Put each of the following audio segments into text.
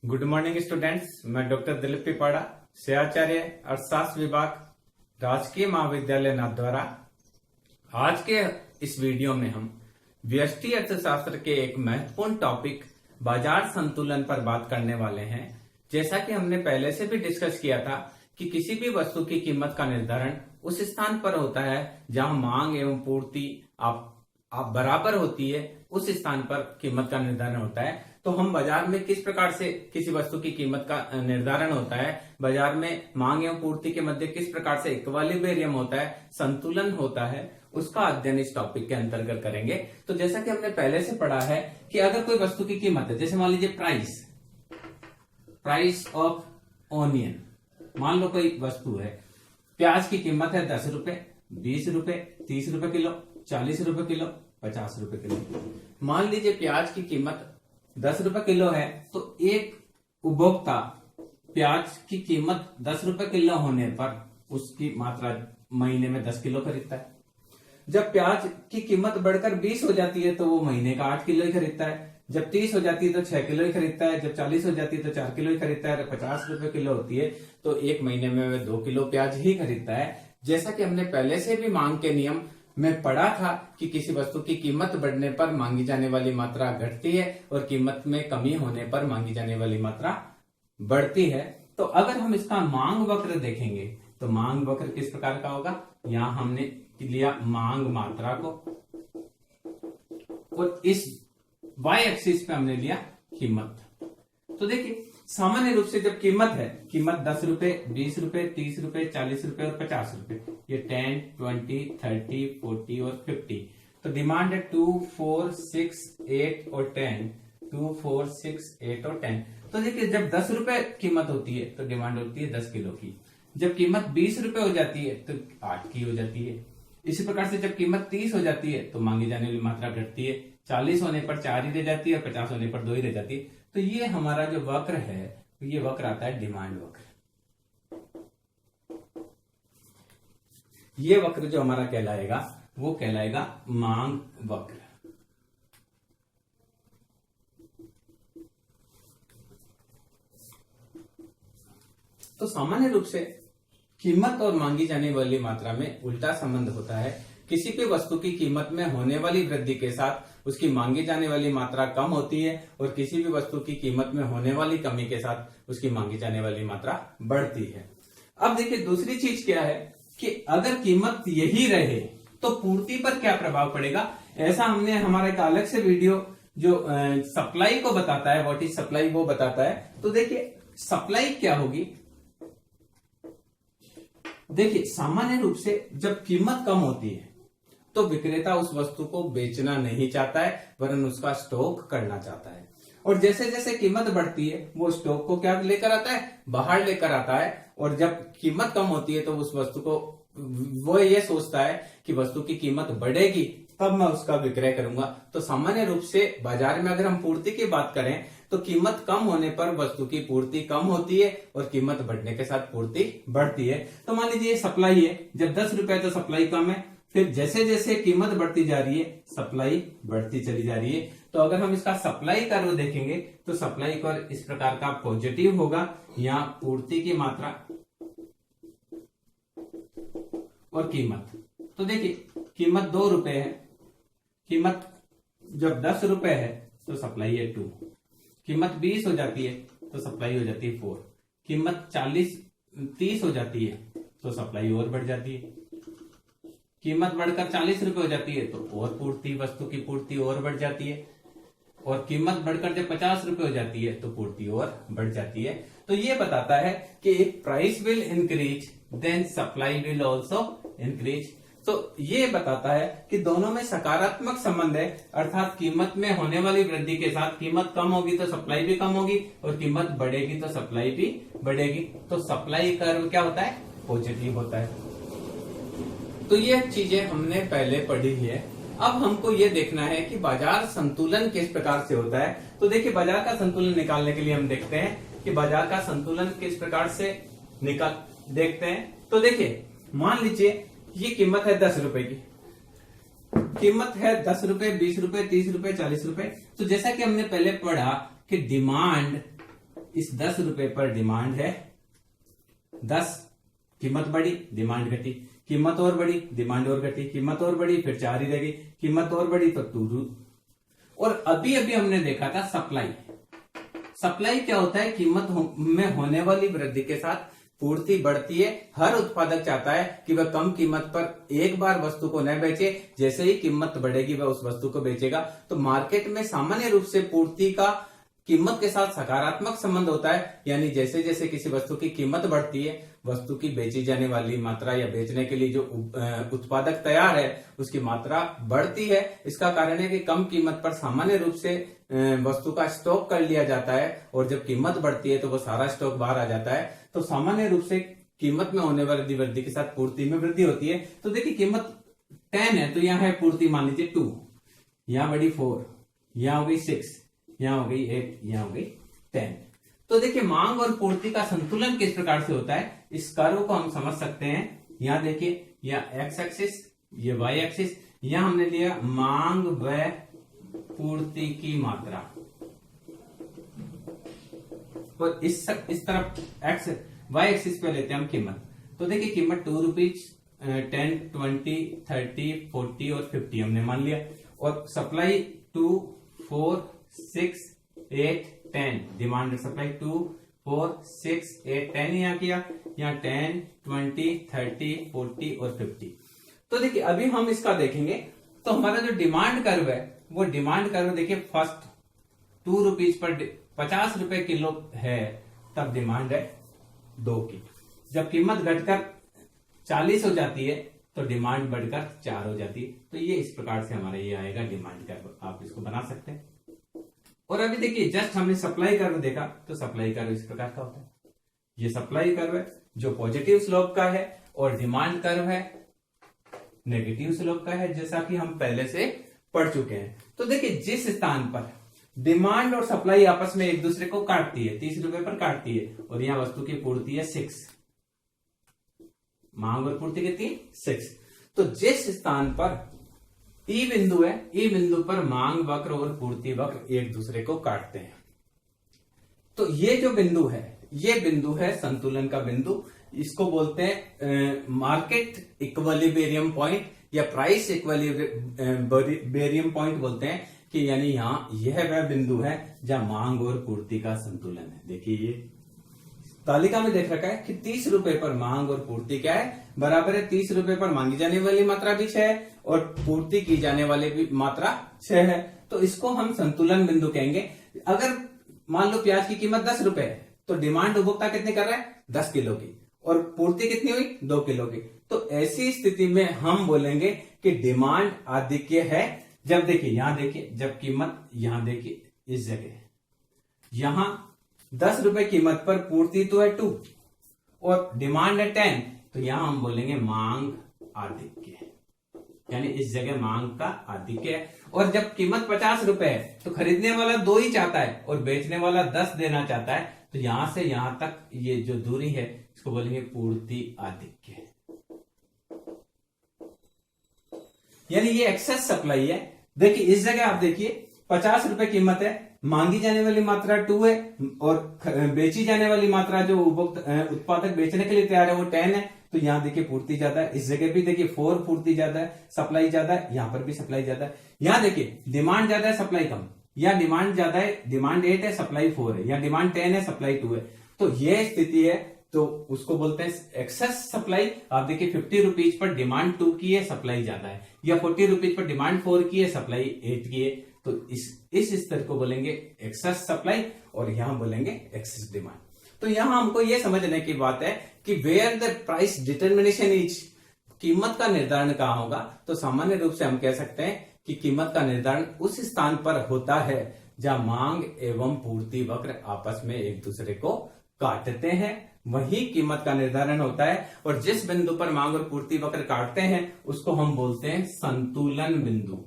Good morning students. मैं doctor Dilip Pipara, सहआचार्य अर्थशास्त्र विभाग, राजकीय महाविद्यालय नाथद्वारा। आज के इस वीडियो में हम व्यष्टि अर्थशास्त्र के एक महत्वपूर्ण टॉपिक बाजार संतुलन पर बात करने वाले हैं। जैसा कि हमने पहले से भी डिस्कस किया था कि किसी भी वस्तु की कीमत का निर्धारण उस स्थान पर होता है जहां मांग एवं पूर्ति आप बराबर होती है, उस स्थान पर कीमत का निर्धारण होता है। तो हम बाजार में किस प्रकार से किसी वस्तु की कीमत का निर्धारण होता है, बाजार में मांग एवं पूर्ति के मध्य किस प्रकार से इक्विलिब्रियम होता है, संतुलन होता है, उसका अध्ययन इस टॉपिक के अंतर्गत करेंगे। तो जैसा कि हमने पहले से पढ़ा है कि अगर कोई वस्तु की कीमत है, जैसे मान लीजिए प्राइस ऑफ ऑनियन, मान लो कोई वस्तु है, प्याज की कीमत है 10 रुपए, 20 रुपए, 30 रुपए किलो, 40 रुपए किलो, 50 रुपए किलो। मान लीजिए प्याज की कीमत 10 रुपए किलो है, तो एक उपभोक्ता प्याज की कीमत 10 रुपए किलो होने पर उसकी मात्रा महीने में 10 किलो खरीदता है। जब प्याज की कीमत बढ़कर 20 हो जाती है तो वो महीने का 8 किलो ही खरीदता है। जब 30 हो जाती है तो 6 किलो ही खरीदता है। जब 40 हो जाती है तो 4 किलो ही खरीदता है। 50 रुपए किलो होती है तो एक महीने में वह 2 किलो प्याज ही खरीदता है। जैसा कि हमने पहले से भी मांग के नियम में पढ़ा था कि किसी वस्तु की कीमत बढ़ने पर मांगी जाने वाली मात्रा घटती है और कीमत में कमी होने पर मांगी जाने वाली मात्रा बढ़ती है। तो अगर हम इसका मांग वक्र देखेंगे तो मांग वक्र किस प्रकार का होगा, यहां हमने लिया मांग मात्रा को और इस y एक्सिस पे हमने लिया कीमत। तो देखिए सामान्य रूप से जब कीमत है, कीमत 10 रुपए, 20 रुपए, 30 रुपए, 40 रुपए और 50 रुपए, ये 10, 20, 30, 40 और 50। तो डिमांड है 2, 4, 6, 8 और 10, 2, 4, 6, 8 और 10। तो देखिए जब 10 रुपए कीमत होती है तो डिमांड होती है 10 किलो की। जब कीमत 20 रुपए हो जाती है तो 8 की हो जाती है। इसी प्रकार से जब कीमत 30 हो जाती है तो मांगी जाने वाली मात्रा घटती है। 40 होने पर 4 ही रह जाती है, 50 होने पर 2 ही रह जाती है। तो ये हमारा जो वक्र है, ये वक्र आता है डिमांड वक्र। ये वक्र जो हमारा कहलाएगा वो कहलाएगा मांग वक्र। तो सामान्य रूप से कीमत और मांगी जाने वाली मात्रा में उल्टा संबंध होता है। किसी भी वस्तु की कीमत में होने वाली वृद्धि के साथ उसकी मांगी जाने वाली मात्रा कम होती है और किसी भी वस्तु की कीमत में होने वाली कमी के साथ उसकी मांगी जाने वाली मात्रा बढ़ती है। अब देखिए दूसरी चीज क्या है कि अगर कीमत यही रहे तो पूर्ति पर क्या प्रभाव पड़ेगा। ऐसा हमने हमारा एक अलग से वीडियो जो सप्लाई को बताता है, व्हाट इज सप्लाई, वो बताता है। तो देखिए सप्लाई क्या होगी। देखिए सामान्य रूप से जब कीमत कम होती है तो विक्रेता उस वस्तु को बेचना नहीं चाहता है वरन उसका स्टॉक करना चाहता है। और जैसे जैसे कीमत बढ़ती है वो स्टॉक को क्या लेकर आता है, बाहर लेकर आता है। और जब कीमत कम होती है तो उस वस्तु को वो ये सोचता है कि वस्तु की कीमत बढ़ेगी तब मैं उसका विक्रय करूंगा। तो सामान्य रूप से बाजार में अगर हम पूर्ति की बात करें तो कीमत कम होने पर वस्तु की पूर्ति कम होती है और कीमत बढ़ने के साथ पूर्ति बढ़ती है। तो मान लीजिए सप्लाई है, जब 10 रुपए तो सप्लाई कम है, फिर जैसे जैसे कीमत बढ़ती जा रही है सप्लाई बढ़ती चली जा रही है। तो अगर हम इसका सप्लाई कर्व देखेंगे तो सप्लाई कर्व इस प्रकार का पॉजिटिव होगा। यहाँ पूर्ति की मात्रा और कीमत, तो देखिए कीमत 2 रुपए है, कीमत जब 10 रुपए है तो सप्लाई है 2, कीमत 20 हो जाती है तो सप्लाई हो जाती है 4, कीमत 30 हो जाती है तो सप्लाई और बढ़ जाती है, कीमत बढ़कर 40 रुपए हो जाती है तो और पूर्ति, वस्तु की पूर्ति और बढ़ जाती है, और कीमत बढ़कर जब 50 रुपए हो जाती है तो पूर्ति और बढ़ जाती है। तो ये बताता है कि if price will increase then supply will also increase. तो ये बताता है कि दोनों में सकारात्मक संबंध है, अर्थात कीमत में होने वाली वृद्धि के साथ कीमत कम होगी तो सप्लाई भी कम होगी और कीमत बढ़ेगी तो सप्लाई भी बढ़ेगी। तो सप्लाई कर्व क्या होता है, पॉजिटिव होता है। तो ये चीजें हमने पहले पढ़ी है। अब हमको ये देखना है कि बाजार संतुलन किस प्रकार से होता है। तो देखिए बाजार का संतुलन निकालने के लिए हम देखते हैं कि बाजार का संतुलन किस प्रकार से देखते हैं। तो देखिए मान लीजिए ये कीमत है 10 रुपए की, कीमत है 10 रुपए, 20 रुपए, 30 रुपए, 40 रुपए। तो जैसा कि हमने पहले पढ़ा कि डिमांड इस 10 रुपए पर डिमांड है 10, कीमत बढ़ी डिमांड घटी, कीमत और बढ़ी डिमांड और घटी, कीमत और बढ़ी फिर 4 ही रह गई, कीमत और बढ़ी तो 2। और अभी अभी हमने देखा था सप्लाई। सप्लाई क्या होता है? कीमत में होने वाली वृद्धि के साथ पूर्ति बढ़ती है। हर उत्पादक चाहता है कि वह कम कीमत पर एक बार वस्तु को न बेचे, जैसे ही कीमत बढ़ेगी वह उस वस्तु को बेचेगा। तो मार्केट में सामान्य रूप से पूर्ति का कीमत के साथ सकारात्मक संबंध होता है, यानी जैसे जैसे किसी वस्तु की कीमत बढ़ती है, वस्तु की बेची जाने वाली मात्रा या बेचने के लिए जो उत्पादक तैयार है उसकी मात्रा बढ़ती है। इसका कारण है कि कम कीमत पर सामान्य रूप से वस्तु का स्टॉक कर लिया जाता है, और जब कीमत बढ़ती है तो वो सारा स्टॉक बाहर आ जाता है। तो सामान्य रूप से कीमत में होने वाली वृद्धि के साथ पूर्ति में वृद्धि होती है। तो देखिए कीमत 10 है तो यहाँ है पूर्ति मान लीजिए 2, यहाँ बढ़ी 4, यहाँ हो गई 6, यहाँ हो गई 8, यहाँ हो गई 10। तो देखिए मांग और पूर्ति का संतुलन किस प्रकार से होता है, इस कर्व को हम समझ सकते हैं। यहाँ देखिए यह एक्स एक्सिस, ये वाई एक्सिस, यहाँ हमने लिया मांग व पूर्ति की मात्रा, और इस तरफ एक्स वाई एक्सिस पे लेते हैं हम कीमत। तो देखिए कीमत 2 रुपीज 10, 20, 30, 40 और 50 हमने मान लिया, और सप्लाई 2, 4, 6, 8, 10, डिमांड सप्लाई 2, 4, 6, 8, 10 यहाँ किया, यहाँ 10, 20, 30, 40 और 50। तो देखिए अभी हम इसका देखेंगे। तो हमारा जो डिमांड कर्व है वो डिमांड कर्व देखिए फर्स्ट 2 रुपीज पर 50 रुपए किलो है, तब डिमांड है 2 की। जब कीमत घटकर 40 हो जाती है तो डिमांड बढ़कर 4 हो जाती है। तो ये इस प्रकार से हमारा ये आएगा डिमांड कर्व, आप इसको बना सकते हैं। और अभी देखिए जस्ट हमने सप्लाई कर्व देखा, तो सप्लाई कर्व इस प्रकार का होता है। ये सप्लाई कर्व है जो पॉजिटिव स्लोप का है, और डिमांड कर्व है नेगेटिव स्लोप का है, जैसा कि हम पहले से पढ़ चुके हैं। तो देखिए जिस स्थान पर डिमांड और सप्लाई आपस में एक दूसरे को काटती है, 30 रुपए पर काटती है, और यहां वस्तु की पूर्ति है 6, मांग और पूर्ति कितनी 6। तो जिस स्थान पर ई बिंदु है, ई बिंदु पर मांग वक्र और पूर्ति वक्र एक दूसरे को काटते हैं। तो ये जो बिंदु है, ये बिंदु है संतुलन का बिंदु। इसको बोलते हैं मार्केट इक्विलिब्रियम पॉइंट या प्राइस इक्विलिब्रियम पॉइंट बोलते हैं, कि यानी यहाँ यह वह बिंदु है जहां मांग और पूर्ति का संतुलन है। देखिए ये तालिका में देख रखा है कि 30 रुपए पर मांग और पूर्ति क्या है, बराबर है 30 रुपए पर मांगी जाने वाली मात्रा भी 6 है और पूर्ति की जाने वाली भी मात्रा 6 है। तो इसको हम संतुलन बिंदु कहेंगे। अगर मान लो प्याज की कीमत 10 रुपए है, तो डिमांड उपभोक्ता कितनी कर रहा है 10 किलो की, और पूर्ति कितनी हुई 2 किलो की। तो ऐसी स्थिति में हम बोलेंगे कि डिमांड आधिक्य है। जब देखिए यहां देखिए, जब कीमत यहां देखिए इस जगह यहां 10 रुपए कीमत पर पूर्ति तो है 2 और डिमांड है 10, तो यहां हम बोलेंगे मांग आधिक्य है, यानी इस जगह मांग का आधिक्य है। और जब कीमत 50 रुपए है तो खरीदने वाला 2 ही चाहता है और बेचने वाला 10 देना चाहता है, तो यहां से यहां तक ये जो दूरी है इसको बोलेंगे पूर्ति आधिक्य, यानी ये एक्सेस सप्लाई है। देखिए इस जगह आप देखिए 50 रुपए कीमत है, मांगी जाने वाली मात्रा 2 है और बेची जाने वाली मात्रा जो उत्पादक बेचने के लिए तैयार है वो 10 है। तो यहां देखिए पूर्ति ज्यादा है, इस जगह भी देखिए 4 पूर्ति ज्यादा है, सप्लाई ज्यादा है, यहां पर भी सप्लाई ज्यादा है। यहां देखिए डिमांड ज्यादा है सप्लाई कम, या डिमांड ज्यादा है, डिमांड 8 है सप्लाई 4 है, या डिमांड 10 है सप्लाई 2 है। तो ये स्थिति है, तो उसको बोलते हैं एक्सेस सप्लाई। आप देखिए 50 रुपीज पर डिमांड 2 की है, सप्लाई ज्यादा है, या 40 रुपीज पर डिमांड 4 की है, सप्लाई 8 की है। तो इस स्तर को बोलेंगे एक्सेस सप्लाई और यहां बोलेंगे एक्सेस डिमांड। तो यहां हमको यह समझने की बात है कि where the price determination is, कीमत का निर्धारण कहां होगा। तो सामान्य रूप से हम कह सकते हैं कि कीमत का निर्धारण उस स्थान पर होता है जहां मांग एवं पूर्ति वक्र आपस में एक दूसरे को काटते हैं, वही कीमत का निर्धारण होता है। और जिस बिंदु पर मांग और पूर्ति वक्र काटते हैं उसको हम बोलते हैं संतुलन बिंदु,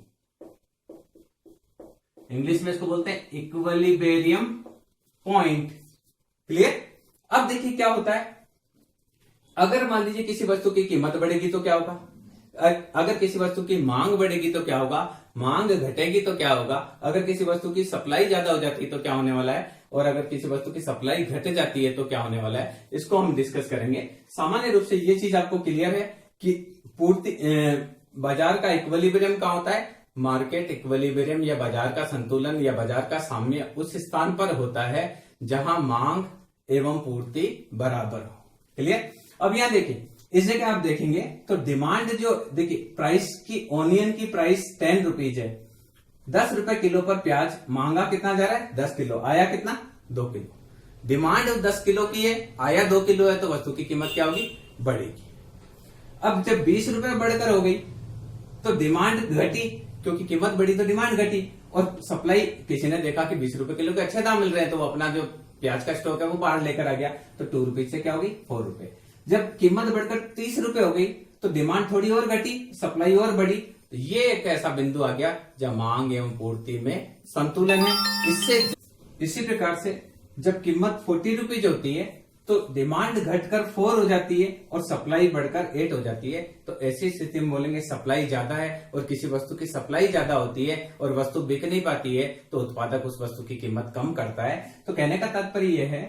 इंग्लिश में इसको बोलते हैं इक्विलिब्रियम पॉइंट। क्लियर। अब देखिए क्या होता है, अगर मान लीजिए किसी वस्तु की कीमत बढ़ेगी तो क्या होगा, अगर किसी वस्तु की मांग बढ़ेगी तो क्या होगा, मांग घटेगी तो क्या होगा, अगर किसी वस्तु की सप्लाई ज्यादा हो जाती है तो क्या होने वाला है, और अगर किसी वस्तु की सप्लाई घट जाती है तो क्या होने वाला है, इसको हम डिस्कस करेंगे। सामान्य रूप से ये चीज आपको क्लियर है कि पूर्ति बाजार का इक्विलिब्रियम कहाँ होता है, मार्केट इक्विलिब्रियम या बाजार का संतुलन या बाजार का साम्य उस स्थान पर होता है जहां मांग एवं पूर्ति बराबर हो। क्लियर। अब यहां देखिए, इस जगह आप देखेंगे तो डिमांड जो देखिए, प्राइस की ऑनियन की प्राइस 10 रुपीज है, 10 रुपए किलो पर प्याज मांगा कितना जा रहा है, 10 किलो, आया कितना, 2 किलो। डिमांड 10 किलो की है, आया 2 किलो है, तो वस्तु की कीमत क्या होगी, बढ़ेगी। अब जब 20 रुपए बढ़कर हो गई तो डिमांड घटी, क्योंकि कीमत बढ़ी तो डिमांड घटी, और सप्लाई किसी ने देखा कि 20 रुपए किलो के अच्छे दाम मिल रहे हैं तो वो अपना जो प्याज का स्टॉक है वो बाहर लेकर आ गया, तो 2 रुपीज से क्या होगी, 4 रुपए। जब कीमत बढ़कर 30 रुपए हो गई तो डिमांड थोड़ी और घटी, सप्लाई और बढ़ी, तो ये एक ऐसा बिंदु आ गया जब मांग एवं पूर्ति में संतुलन है। इसी प्रकार से जब कीमत 40 रुपीज होती है तो डिमांड घटकर 4 हो जाती है और सप्लाई बढ़कर 8 हो जाती है, तो ऐसी स्थिति में बोलेंगे सप्लाई ज्यादा है, और किसी वस्तु की सप्लाई ज्यादा होती है और वस्तु बिक नहीं पाती है तो उत्पादक उस वस्तु की कीमत कम करता है। तो कहने का तात्पर्य यह है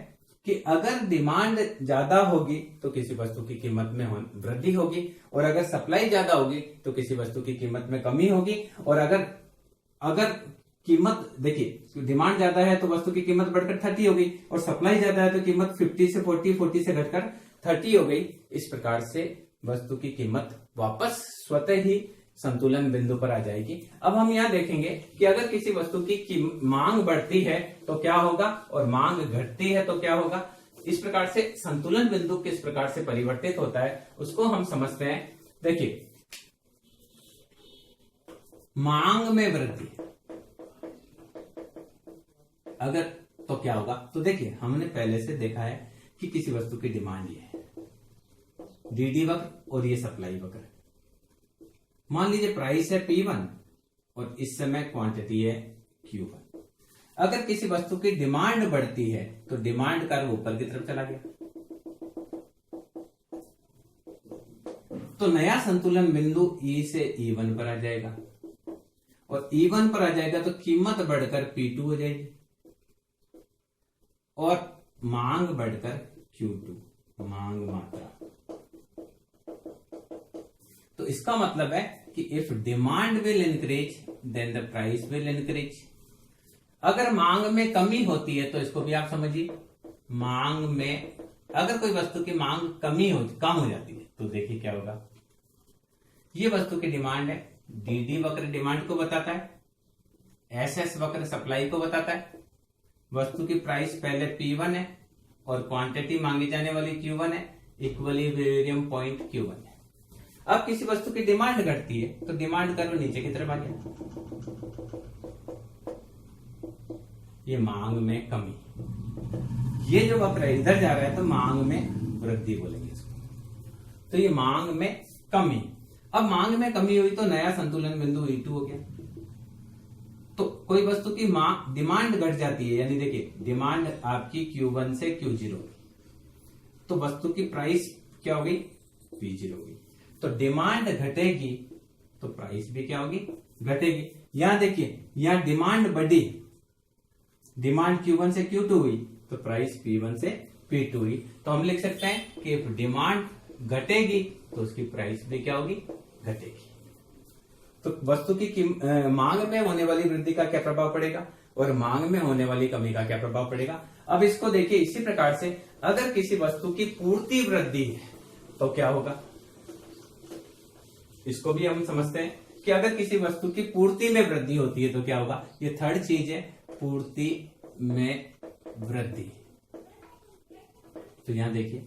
कि अगर डिमांड ज्यादा होगी तो किसी वस्तु की कीमत में वृद्धि होगी, और अगर सप्लाई ज्यादा होगी तो किसी वस्तु की कीमत में कमी होगी। और अगर कीमत देखिए, डिमांड ज्यादा है तो वस्तु की कीमत बढ़कर 30 हो गई, और सप्लाई ज्यादा है तो कीमत 50 से 40 से घटकर 30 हो गई। इस प्रकार से वस्तु की कीमत वापस स्वतः ही संतुलन बिंदु पर आ जाएगी। अब हम यहाँ देखेंगे कि अगर किसी वस्तु की मांग बढ़ती है तो क्या होगा, और मांग घटती है तो क्या होगा। इस प्रकार से संतुलन बिंदु किस प्रकार से परिवर्तित होता है उसको हम समझते हैं। देखिए, मांग में वृद्धि अगर तो क्या होगा, तो देखिए हमने पहले से देखा है कि किसी वस्तु की डिमांड ये है, डीडी वक्र, और ये सप्लाई वक्र। मान लीजिए प्राइस है P1 और इस समय क्वांटिटी है Q1। अगर किसी वस्तु की डिमांड बढ़ती है तो डिमांड कर्व ऊपर की तरफ चला गया, तो नया संतुलन बिंदु E से E1 पर आ जाएगा, और E1 पर आ जाएगा तो कीमत बढ़कर P2 हो जाएगी और मांग बढ़कर Q2, मांग मात्रा। तो इसका मतलब है कि if demand will increase then the price will increase. अगर मांग में कमी होती है तो इसको भी आप समझिए, मांग में अगर कोई वस्तु की मांग कम हो जाती है तो देखिए क्या होगा। ये वस्तु की डिमांड है, डीडी वक्र डिमांड को बताता है, एसएस वक्र सप्लाई को बताता है। वस्तु की प्राइस पहले P1 है और क्वांटिटी मांगी जाने वाली Q1 है, इक्विलिब्रियम पॉइंट Q1 है। अब किसी वस्तु की डिमांड घटती है तो डिमांड कर्व नीचे की तरफ आ गया, ये मांग में कमी। ये जो वक्र है इधर जा रहा है तो मांग में वृद्धि बोलेंगे इसको। तो ये मांग में कमी, अब मांग में कमी हुई तो नया संतुलन बिंदु E2 हो गया। तो कोई वस्तु की डिमांड घट जाती है, यानी देखिए डिमांड आपकी Q1 से Q0 तो वस्तु की प्राइस क्या होगी, P0 होगी। तो डिमांड घटेगी तो प्राइस भी क्या होगी, घटेगी। यहां देखिए, यहां डिमांड बढ़ी, डिमांड Q1 से Q2 हुई तो प्राइस P1 से P2 हुई। तो हम लिख सकते हैं कि डिमांड घटेगी तो उसकी प्राइस भी क्या होगी, घटेगी। तो वस्तु की मांग में होने वाली वृद्धि का क्या प्रभाव पड़ेगा और मांग में होने वाली कमी का क्या प्रभाव पड़ेगा। अब इसको देखिए, इसी प्रकार से अगर किसी वस्तु की पूर्ति वृद्धि है तो क्या होगा, इसको भी हम समझते हैं कि अगर किसी वस्तु की पूर्ति में वृद्धि होती है तो क्या होगा। ये थर्ड चीज है, पूर्ति में वृद्धि। तो यहां देखिए,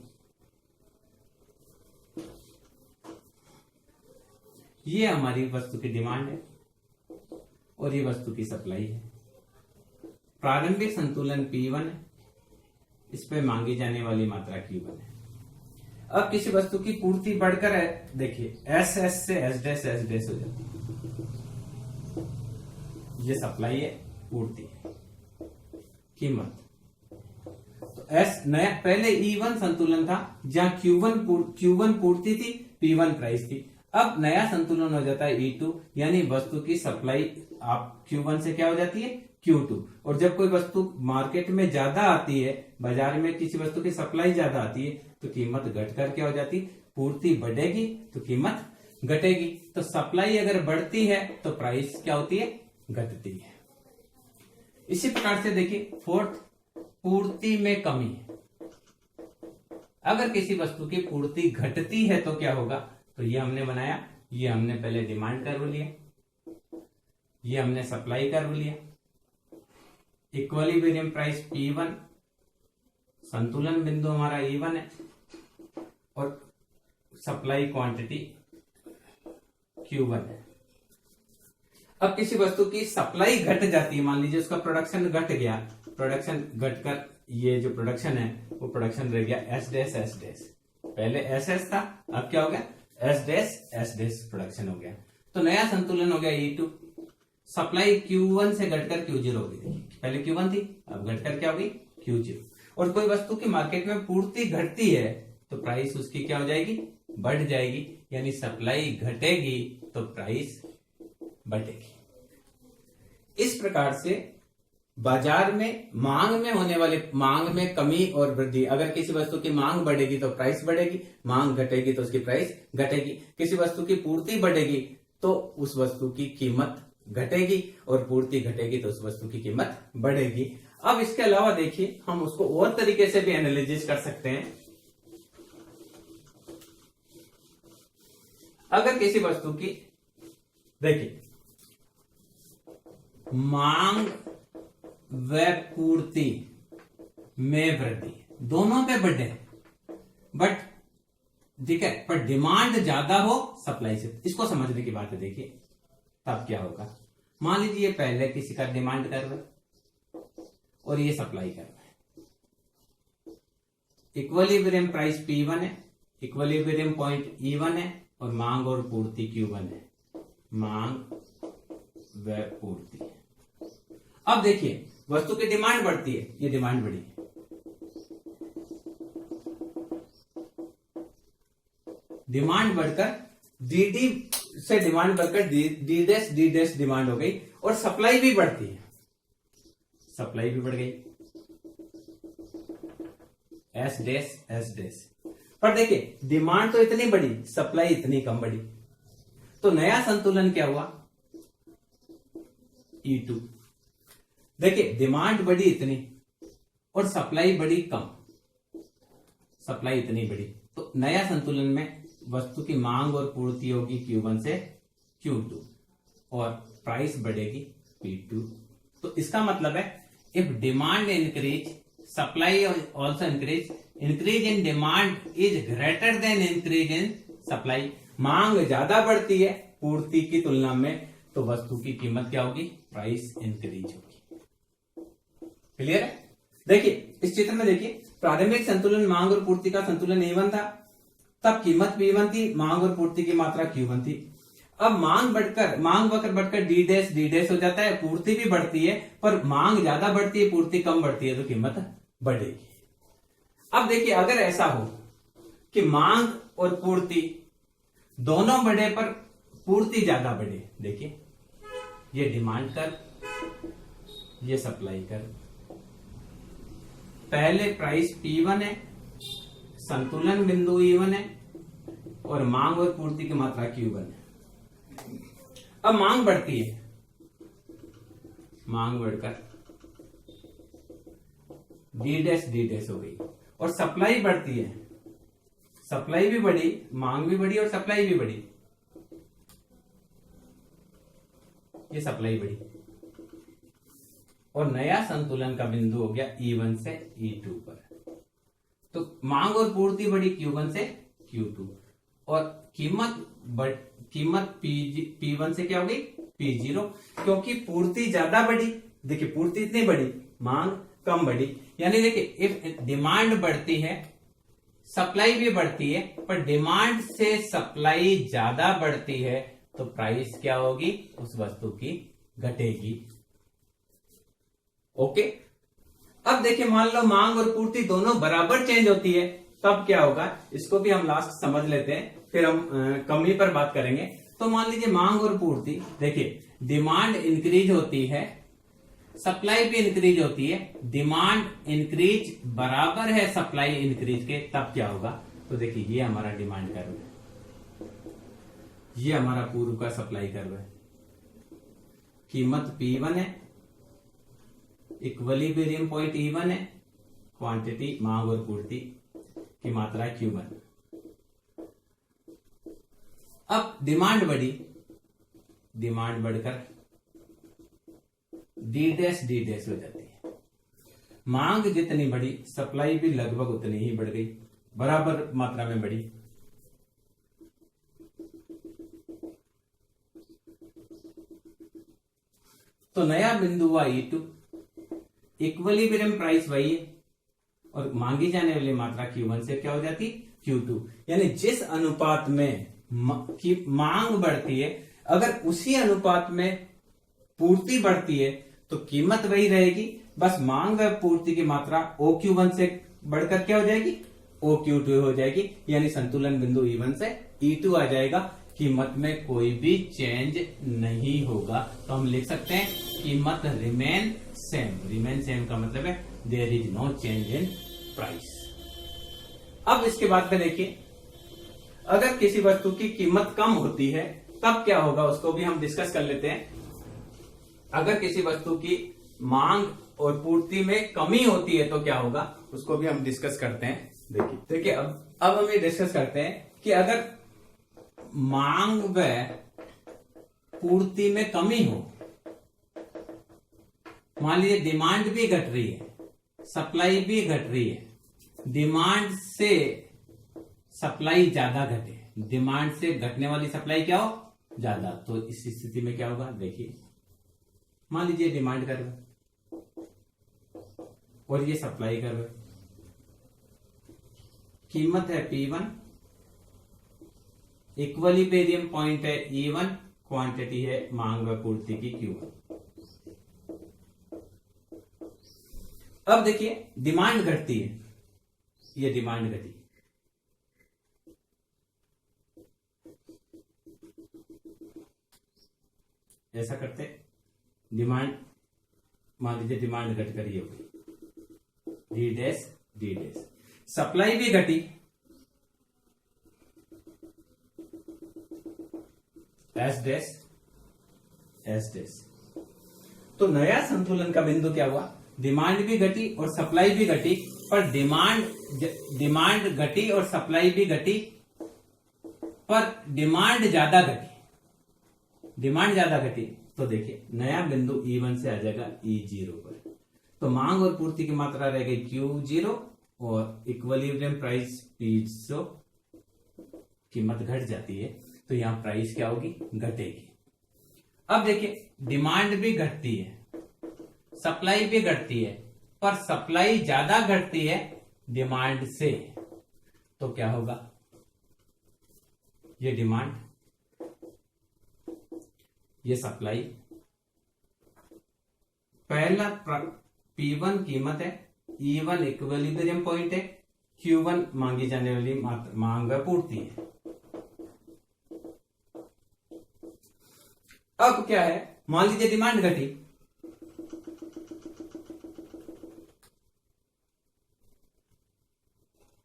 ये हमारी वस्तु की डिमांड है और ये वस्तु की सप्लाई है। प्रारंभिक संतुलन P1 है, इस पे मांगी जाने वाली मात्रा Q1 है। अब किसी वस्तु की पूर्ति बढ़कर है, देखिए SS से S' हो जाती है, ये सप्लाई है, पूर्ति है, कीमत। तो S नया पहले E1 संतुलन था जहां Q1 पूर्ति थी, P1 प्राइस थी। अब नया संतुलन हो जाता है E2, यानी वस्तु की सप्लाई आप Q1 से क्या हो जाती है Q2। और जब कोई वस्तु मार्केट में ज्यादा आती है, बाजार में किसी वस्तु की सप्लाई ज्यादा आती है, तो कीमत घटकर क्या हो जाती, पूर्ति बढ़ेगी तो कीमत घटेगी। तो सप्लाई अगर बढ़ती है तो प्राइस क्या होती है, घटती है। इसी प्रकार से देखिए फोर्थ, पूर्ति में कमी। अगर किसी वस्तु की पूर्ति घटती है तो क्या होगा, तो ये हमने बनाया, ये हमने पहले डिमांड कर्व लिया, ये हमने सप्लाई कर्व लिया, इक्विलिब्रियम प्राइस P1, संतुलन बिंदु हमारा E1 है और सप्लाई क्वांटिटी Q1 है। अब किसी वस्तु की सप्लाई घट जाती है, मान लीजिए उसका प्रोडक्शन घट गया, प्रोडक्शन घटकर ये जो प्रोडक्शन है वो प्रोडक्शन रह गया S डैश S डैश, पहले SS था, अब क्या हो गया S डैश प्रोडक्शन हो गया। तो नया संतुलन हो गया E2, सप्लाई Q1 से घटकर Q0 हो गई, पहले Q1 थी अब घटकर क्या हो गई Q0। और कोई वस्तु की मार्केट में पूर्ति घटती है तो प्राइस उसकी क्या हो जाएगी, बढ़ जाएगी, यानी सप्लाई घटेगी तो प्राइस बढ़ेगी। इस प्रकार से बाजार में मांग में होने वाले, मांग में कमी और वृद्धि, अगर किसी वस्तु की मांग बढ़ेगी तो प्राइस बढ़ेगी, मांग घटेगी तो उसकी प्राइस घटेगी। किसी वस्तु की पूर्ति बढ़ेगी तो उस वस्तु की कीमत घटेगी और पूर्ति घटेगी तो उस वस्तु की कीमत बढ़ेगी। अब इसके अलावा देखिए हम उसको और तरीके से भी एनालिसिस कर सकते हैं। अगर किसी वस्तु की देखिए मांग व पूर्ति में वृद्धि दोनों पे बढ़े, बट ठीक है, पर डिमांड ज्यादा हो सप्लाई से, इसको समझने की बात है। देखिए तब क्या होगा, मान लीजिए पहले किसी का डिमांड कर रहे और ये सप्लाई कर रहे हैं, इक्विलिब्रियम प्राइस P1 है, इक्विलिब्रियम पॉइंट E1 है और मांग और पूर्ति Q1 है, मांग व पूर्ति। अब देखिए वस्तु की डिमांड बढ़ती है, ये डिमांड बढ़ी, डिमांड बढ़कर डी से डिमांड बढ़कर डी डैश डिमांड हो गई और सप्लाई भी बढ़ती है, सप्लाई भी बढ़ गई S डैश। पर देखिए डिमांड तो इतनी बढ़ी, सप्लाई इतनी कम बढ़ी, तो नया संतुलन क्या हुआ E2। देखिए डिमांड बढ़ी इतनी और सप्लाई बढ़ी कम, सप्लाई इतनी बढ़ी, तो नया संतुलन में वस्तु की मांग और पूर्ति होगी Q1 से Q2 और प्राइस बढ़ेगी P2। तो इसका मतलब है if demand increase supply also increase in demand is greater than increase in supply, मांग ज्यादा बढ़ती है पूर्ति की तुलना में तो वस्तु की कीमत क्या होगी, प्राइस इंक्रीज होगी। क्लियर है। देखिए इस चित्र में देखिए प्रारंभिक संतुलन मांग और पूर्ति का संतुलन E1 था, तब कीमत P1 थी, मांग और पूर्ति की मात्रा Q1 थी। अब मांग बढ़कर डी डैश हो जाता है, पूर्ति भी बढ़ती है पर मांग ज्यादा बढ़ती है पूर्ति कम बढ़ती है तो कीमत बढ़ेगी। अब देखिए अगर ऐसा हो कि मांग और पूर्ति दोनों बढ़े पर पूर्ति ज्यादा बढ़े, देखिए ये डिमांड कर, ये सप्लाई कर, पहले प्राइस P1 है, संतुलन बिंदु E1 है और मांग और पूर्ति की मात्रा Q1 है। अब मांग बढ़ती है, मांग बढ़कर डी डैश हो गई और सप्लाई बढ़ती है, सप्लाई भी बढ़ी, मांग भी बढ़ी और सप्लाई भी बढ़ी, ये सप्लाई बढ़ी और नया संतुलन का बिंदु हो गया E1 से E2 पर। तो मांग और पूर्ति बढ़ी Q1 से Q2 और कीमत P1 से क्या हो गई P0, क्योंकि पूर्ति ज्यादा बढ़ी। देखिए पूर्ति इतनी बढ़ी, मांग कम बढ़ी, यानी देखिए इफ डिमांड बढ़ती है सप्लाई भी बढ़ती है, पर डिमांड से सप्लाई ज्यादा बढ़ती है तो प्राइस क्या होगी, उस वस्तु की घटेगी। ओके। अब देखिए मान लो मांग और पूर्ति दोनों बराबर चेंज होती है, तब क्या होगा, इसको भी हम लास्ट समझ लेते हैं, फिर हम कमी पर बात करेंगे। तो मान लीजिए मांग और पूर्ति, देखिए डिमांड इंक्रीज होती है, सप्लाई भी इंक्रीज होती है, डिमांड इंक्रीज बराबर है सप्लाई इंक्रीज के, तब क्या होगा। तो देखिए ये हमारा डिमांड कर्व है, ये हमारा पूर्व का सप्लाई कर्व है, कीमत P1 है, इक्विलिब्रियम पॉइंट E1 है, क्वांटिटी मांग और पूर्ति की मात्रा Q1। अब डिमांड बढ़ी, डिमांड बढ़कर डी डैश हो जाती है, मांग जितनी बढ़ी सप्लाई भी लगभग उतनी ही बढ़ गई, बराबर मात्रा में बढ़ी। तो नया बिंदु हुआ E2, इक्विलिब्रियम प्राइस वही है और मांगी जाने वाली मात्रा Q1 से क्या हो जाती, Q2। यानी जिस अनुपात में मांग बढ़ती है, अगर उसी अनुपात में पूर्ति बढ़ती है तो कीमत वही रहेगी, बस मांग व पूर्ति की मात्रा OQ1 से बढ़कर क्या हो जाएगी, OQ2 हो जाएगी। यानी संतुलन बिंदु E1 से E2 आ जाएगा, कीमत में कोई भी चेंज नहीं होगा। तो हम लिख सकते हैं कीमत रिमेन सेम। रिमेन सेम का मतलब है there is no change in price. अब इसके बाद में देखिए, अगर किसी वस्तु की कीमत कम होती है तब क्या होगा, उसको भी हम डिस्कस कर लेते हैं। अगर किसी वस्तु की मांग और पूर्ति में कमी होती है तो क्या होगा, उसको भी हम डिस्कस करते हैं। देखिए अब हम ये डिस्कस करते हैं कि अगर मांग व पूर्ति में कमी हो, मान लीजिए डिमांड भी घट रही है, सप्लाई भी घट रही है, डिमांड से सप्लाई ज्यादा घटे, डिमांड से घटने वाली सप्लाई क्या हो, ज्यादा, तो इस स्थिति में क्या होगा, देखिए मान लीजिए डिमांड कर्व और ये सप्लाई कर्व, कीमत है P1, इक्विलिब्रियम पॉइंट है E1, क्वांटिटी है मांग व पूर्ति की Q1। अब देखिए डिमांड घटती है, ये डिमांड घटी, ऐसा करते डिमांड, मान लीजिए डिमांड घटकर ये होगी डी डैश, सप्लाई भी घटी, एस डैश। तो नया संतुलन का बिंदु क्या हुआ, डिमांड भी घटी और सप्लाई भी घटी, पर डिमांड घटी और सप्लाई भी घटी, पर डिमांड ज्यादा घटी। तो देखिए नया बिंदु E1 से आ जाएगा E0 पर। तो मांग और पूर्ति की मात्रा रह गई Q0 और इक्विलिब्रियम प्राइस P0, कीमत घट जाती है तो यहां प्राइस क्या होगी, घटेगी। अब देखिए डिमांड भी घटती है, सप्लाई भी घटती है, पर सप्लाई ज्यादा घटती है डिमांड से, तो क्या होगा, ये डिमांड, ये सप्लाई, पहला P1 कीमत है, E1 इक्विलिब्रियम पॉइंट है, Q1 मांगी जाने वाली मांग व पूर्ति है। अब क्या है, मान लीजिए डिमांड घटी,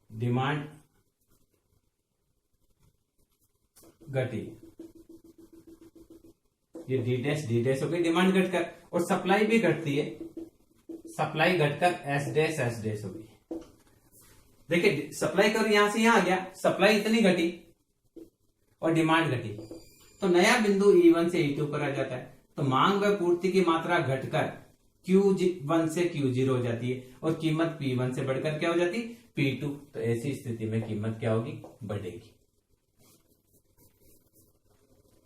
डिमांड घटी, ये डी डैश हो गई डिमांड घटकर, और सप्लाई भी घटती है, सप्लाई घटकर एस डैश हो गई। देखिए सप्लाई कर यहां से यहां आ गया, सप्लाई इतनी घटी और डिमांड घटी, तो नया बिंदु E1 से E2 पर आ जाता है। तो मांग व पूर्ति की मात्रा घटकर Q1 से Q0 हो जाती है और कीमत P1 से बढ़कर क्या हो जाती है, P2। तो ऐसी स्थिति में कीमत क्या होगी, बढ़ेगी।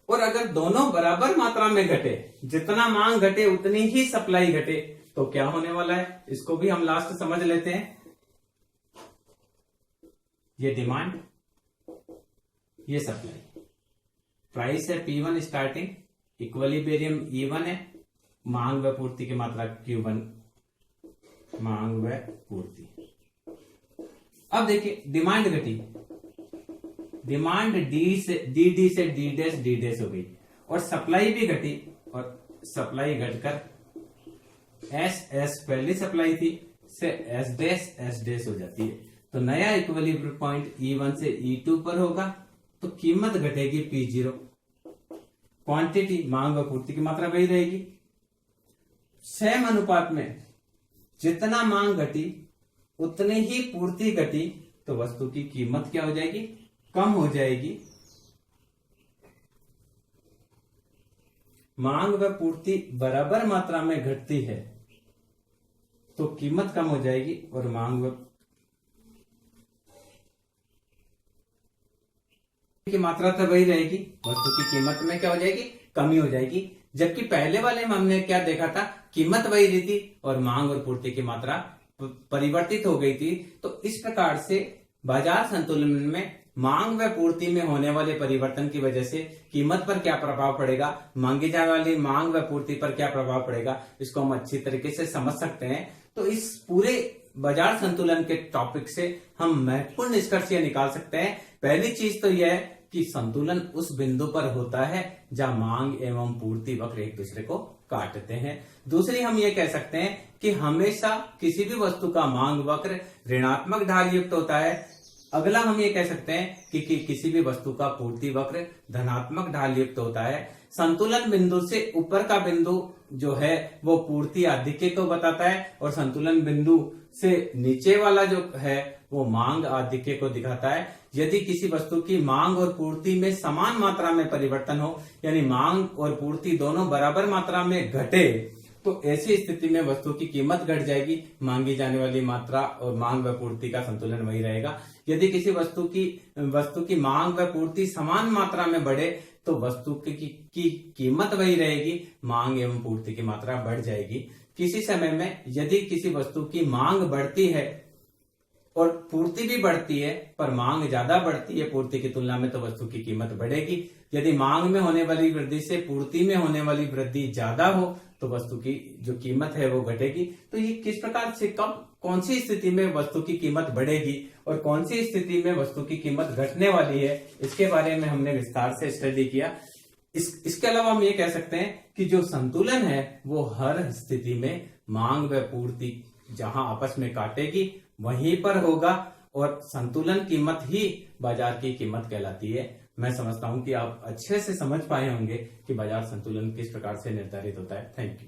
और अगर दोनों बराबर मात्रा में घटे, जितना मांग घटे उतनी ही सप्लाई घटे, तो क्या होने वाला है, इसको भी हम लास्ट समझ लेते हैं। ये डिमांड, ये सप्लाई, प्राइस है P1 स्टार्टिंग, इक्विलिब्रियम E1 है, मांग व पूर्ति की मात्रा Q1, मांग व पूर्ति। अब देखिए डिमांड घटी, डिमांड डी से डी डैश हो गई, और सप्लाई भी घटी, और सप्लाई घटकर एस पहली सप्लाई थी से एस डैश हो जाती है। तो नया इक्विलिब्रियम पॉइंट E1 से E2 पर होगा, तो कीमत घटेगी P0। क्वांटिटी मांग और पूर्ति की मात्रा वही रहेगी, सेम अनुपात में जितना मांग घटी उतनी ही पूर्ति घटी, तो वस्तु की कीमत क्या हो जाएगी, कम हो जाएगी। मांग व पूर्ति बराबर मात्रा में घटती है तो कीमत कम हो जाएगी, और मांग व की मात्रा तो वही रहेगी, वस्तु की कीमत में क्या हो जाएगी, कमी हो जाएगी। जबकि पहले वाले में हमने क्या देखा था, कीमत वही रही थी और मांग और पूर्ति की मात्रा परिवर्तित हो गई थी। तो इस प्रकार से बाजार संतुलन में मांग व पूर्ति में होने वाले परिवर्तन की वजह से कीमत पर क्या प्रभाव पड़ेगा, मांगी जाने वाली मांग व पूर्ति पर क्या प्रभाव पड़ेगा, इसको हम अच्छी तरीके से समझ सकते हैं। तो इस पूरे बाजार संतुलन के टॉपिक से हम महत्वपूर्ण निष्कर्ष ये निकाल सकते हैं। पहली चीज तो यह है कि संतुलन उस बिंदु पर होता है जहां मांग एवं पूर्ति वक्र एक दूसरे को काटते हैं। दूसरी हम ये कह सकते हैं कि हमेशा किसी भी वस्तु का मांग वक्र ऋणात्मक ढाल युक्त होता है। अगला हम ये कह सकते हैं कि किसी भी वस्तु का पूर्ति वक्र धनात्मक ढाल युक्त होता है। संतुलन बिंदु से ऊपर का बिंदु जो है वो पूर्ति आधिक्य को बताता है, और संतुलन बिंदु से नीचे वाला जो है वो मांग आधिक्य को दिखाता है। यदि किसी वस्तु की मांग और पूर्ति में समान मात्रा में परिवर्तन हो, यानी मांग और पूर्ति दोनों बराबर मात्रा में घटे, तो ऐसी स्थिति में वस्तु की कीमत घट जाएगी, मांगी जाने वाली मात्रा और मांग व पूर्ति का संतुलन वही रहेगा। यदि किसी वस्तु की मांग व पूर्ति समान मात्रा में बढ़े, तो वस्तु की कीमत वही रहेगी, मांग एवं पूर्ति की मात्रा बढ़ जाएगी। किसी समय में यदि किसी वस्तु की मांग बढ़ती है और पूर्ति भी बढ़ती है, पर मांग ज्यादा बढ़ती है पूर्ति की तुलना में, तो वस्तु की कीमत बढ़ेगी। यदि मांग में होने वाली वृद्धि से पूर्ति में होने वाली वृद्धि ज्यादा हो, तो वस्तु की जो कीमत है वो घटेगी। तो ये किस प्रकार से कब कौन सी स्थिति में वस्तु की कीमत बढ़ेगी और कौन सी स्थिति में वस्तु की कीमत घटने वाली है, इसके बारे में हमने विस्तार से स्टडी किया। इसके अलावा हम ये कह सकते हैं कि जो संतुलन है वो हर स्थिति में मांग व पूर्ति जहां आपस में काटेगी वहीं पर होगा, और संतुलन कीमत ही बाजार की कीमत कहलाती है। मैं समझता हूं कि आप अच्छे से समझ पाए होंगे कि बाजार संतुलन किस प्रकार से निर्धारित होता है। Thank you.